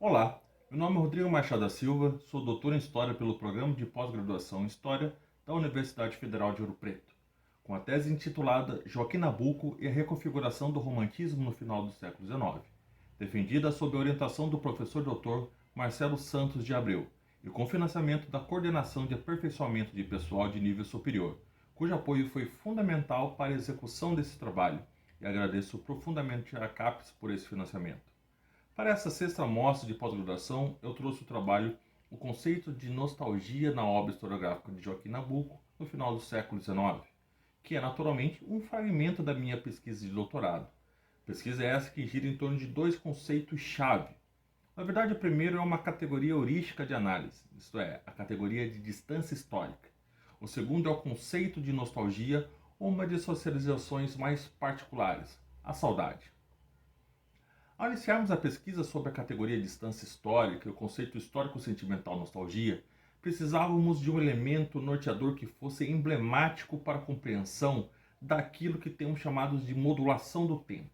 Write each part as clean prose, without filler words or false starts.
Olá, meu nome é Rodrigo Machado da Silva, sou doutor em História pelo Programa de Pós-Graduação em História da Universidade Federal de Ouro Preto, com a tese intitulada Joaquim Nabuco e a reconfiguração do romantismo no final do século XIX, defendida sob a orientação do professor doutor Marcelo Santos de Abreu e com financiamento da Coordenação de Aperfeiçoamento de Pessoal de Nível Superior, cujo apoio foi fundamental para a execução desse trabalho, e agradeço profundamente a CAPES por esse financiamento. Para essa sexta mostra de pós-graduação, eu trouxe o trabalho O Conceito de Nostalgia na Obra Historiográfica de Joaquim Nabuco no final do século XIX, que é naturalmente um fragmento da minha pesquisa de doutorado. Pesquisa essa que gira em torno de dois conceitos-chave. Na verdade, o primeiro é uma categoria heurística de análise, isto é, a categoria de distância histórica. O segundo é o conceito de nostalgia, ou uma de suas realizações mais particulares, a saudade. Ao iniciarmos a pesquisa sobre a categoria distância histórica e o conceito histórico-sentimental nostalgia, precisávamos de um elemento norteador que fosse emblemático para a compreensão daquilo que temos chamados de modulação do tempo.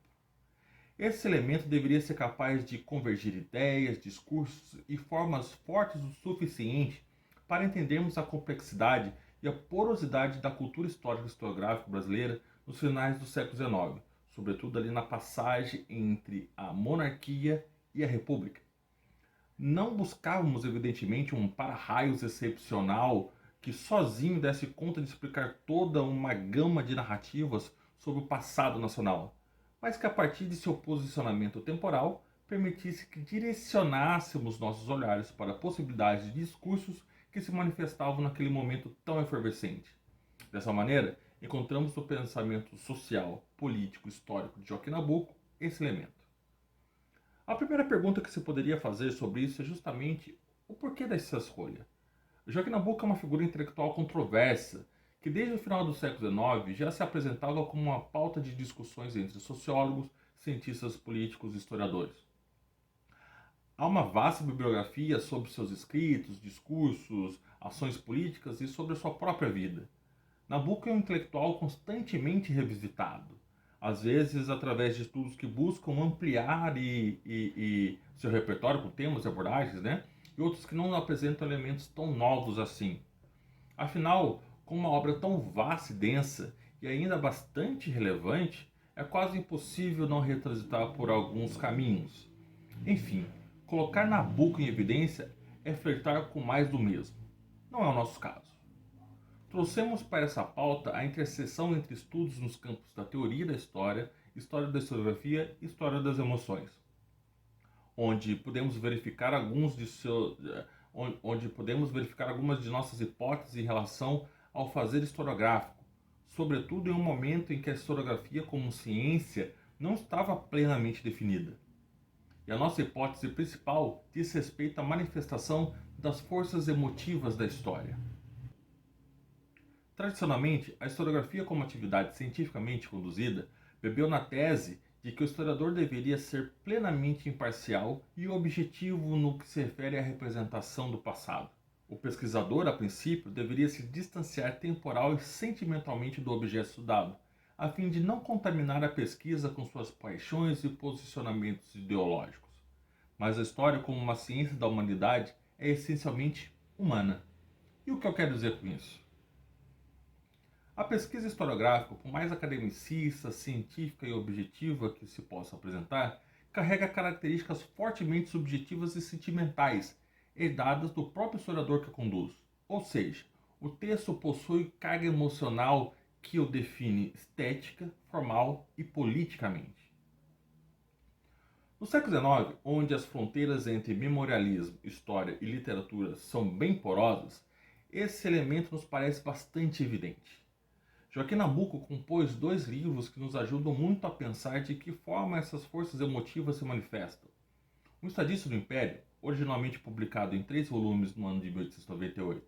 Esse elemento deveria ser capaz de convergir ideias, discursos e formas fortes o suficiente para entendermos a complexidade e a porosidade da cultura histórica e historiográfica brasileira nos finais do século XIX, sobretudo ali na passagem entre a monarquia e a república. Não buscávamos, evidentemente, um para-raios excepcional que sozinho desse conta de explicar toda uma gama de narrativas sobre o passado nacional, mas que a partir de seu posicionamento temporal permitisse que direcionássemos nossos olhares para a possibilidade de discursos que se manifestavam naquele momento tão efervescente. Dessa maneira, encontramos no pensamento social, político, histórico de Joaquim Nabuco esse elemento. A primeira pergunta que se poderia fazer sobre isso é justamente o porquê dessa escolha. Joaquim Nabuco é uma figura intelectual controversa, que desde o final do século XIX já se apresentava como uma pauta de discussões entre sociólogos, cientistas políticos e historiadores. Há uma vasta bibliografia sobre seus escritos, discursos, ações políticas e sobre a sua própria vida. Nabuco é um intelectual constantemente revisitado, às vezes através de estudos que buscam ampliar seu repertório com temas e abordagens, né? E outros que não apresentam elementos tão novos assim. Afinal, com uma obra tão vasta e densa e ainda bastante relevante, é quase impossível não retransitar por alguns caminhos. Enfim, colocar Nabuco em evidência é flertar com mais do mesmo. Não é o nosso caso. Trouxemos para essa pauta a interseção entre estudos nos campos da teoria da história, história da historiografia e história das emoções, onde podemos verificar onde podemos verificar algumas de nossas hipóteses em relação ao fazer historiográfico, sobretudo em um momento em que a historiografia como ciência não estava plenamente definida. E a nossa hipótese principal diz respeito à manifestação das forças emotivas da história. Tradicionalmente, a historiografia como atividade cientificamente conduzida bebeu na tese de que o historiador deveria ser plenamente imparcial e objetivo no que se refere à representação do passado. O pesquisador, a princípio, deveria se distanciar temporal e sentimentalmente do objeto estudado, a fim de não contaminar a pesquisa com suas paixões e posicionamentos ideológicos. Mas a história, como uma ciência da humanidade, é essencialmente humana. E o que eu quero dizer com isso? A pesquisa historiográfica, por mais academicista, científica e objetiva que se possa apresentar, carrega características fortemente subjetivas e sentimentais, herdadas do próprio historiador que a conduz. Ou seja, o texto possui carga emocional que o define estética, formal e politicamente. No século XIX, onde as fronteiras entre memorialismo, história e literatura são bem porosas, esse elemento nos parece bastante evidente. Joaquim Nabuco compôs dois livros que nos ajudam muito a pensar de que forma essas forças emotivas se manifestam. O Estadista do Império, originalmente publicado em 3 volumes no ano de 1898,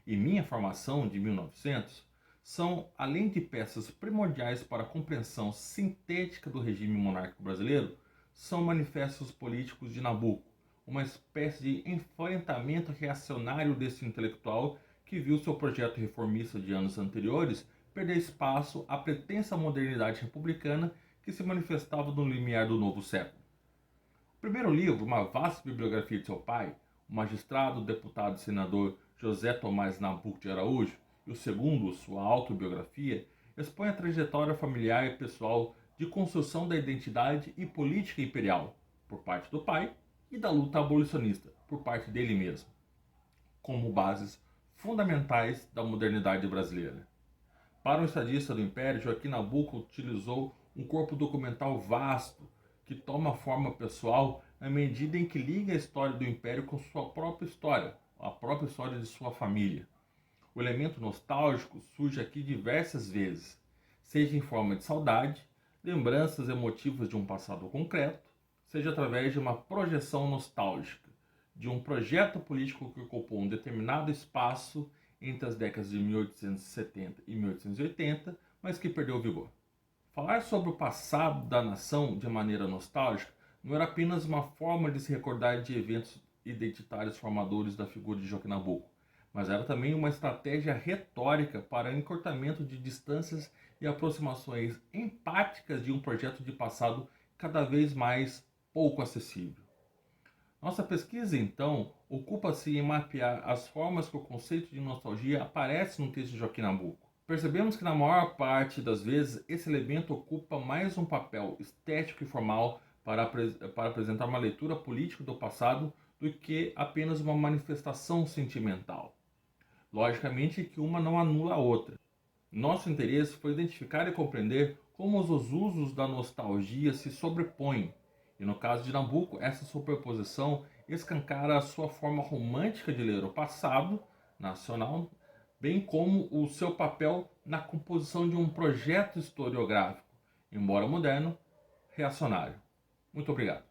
e Minha Formação, de 1900, são, além de peças primordiais para a compreensão sintética do regime monárquico brasileiro, são manifestos políticos de Nabuco, uma espécie de enfrentamento reacionário desse intelectual que viu seu projeto reformista de anos anteriores perder espaço à pretensa modernidade republicana que se manifestava no limiar do novo século. O primeiro livro, uma vasta bibliografia de seu pai, o magistrado, deputado e senador José Tomás Nabuco de Araújo, e o segundo, sua autobiografia, expõe a trajetória familiar e pessoal de construção da identidade e política imperial, por parte do pai, e da luta abolicionista, por parte dele mesmo, como bases fundamentais da modernidade brasileira. Para um estadista do Império, Joaquim Nabuco utilizou um corpo documental vasto que toma forma pessoal à medida em que liga a história do Império com sua própria história, a própria história de sua família. O elemento nostálgico surge aqui diversas vezes, seja em forma de saudade, lembranças emotivas de um passado concreto, seja através de uma projeção nostálgica, de um projeto político que ocupou um determinado espaço entre as décadas de 1870 e 1880, mas que perdeu vigor. Falar sobre o passado da nação de maneira nostálgica não era apenas uma forma de se recordar de eventos identitários formadores da figura de Joaquim Nabuco, mas era também uma estratégia retórica para encurtamento de distâncias e aproximações empáticas de um projeto de passado cada vez mais pouco acessível. Nossa pesquisa, então, ocupa-se em mapear as formas que o conceito de nostalgia aparece no texto de Joaquim Nabuco. Percebemos que, na maior parte das vezes, esse elemento ocupa mais um papel estético e formal para apresentar uma leitura política do passado do que apenas uma manifestação sentimental. Logicamente que uma não anula a outra. Nosso interesse foi identificar e compreender como os usos da nostalgia se sobrepõem. E no caso de Nabuco, essa superposição escancara a sua forma romântica de ler o passado nacional, bem como o seu papel na composição de um projeto historiográfico, embora moderno, reacionário. Muito obrigado.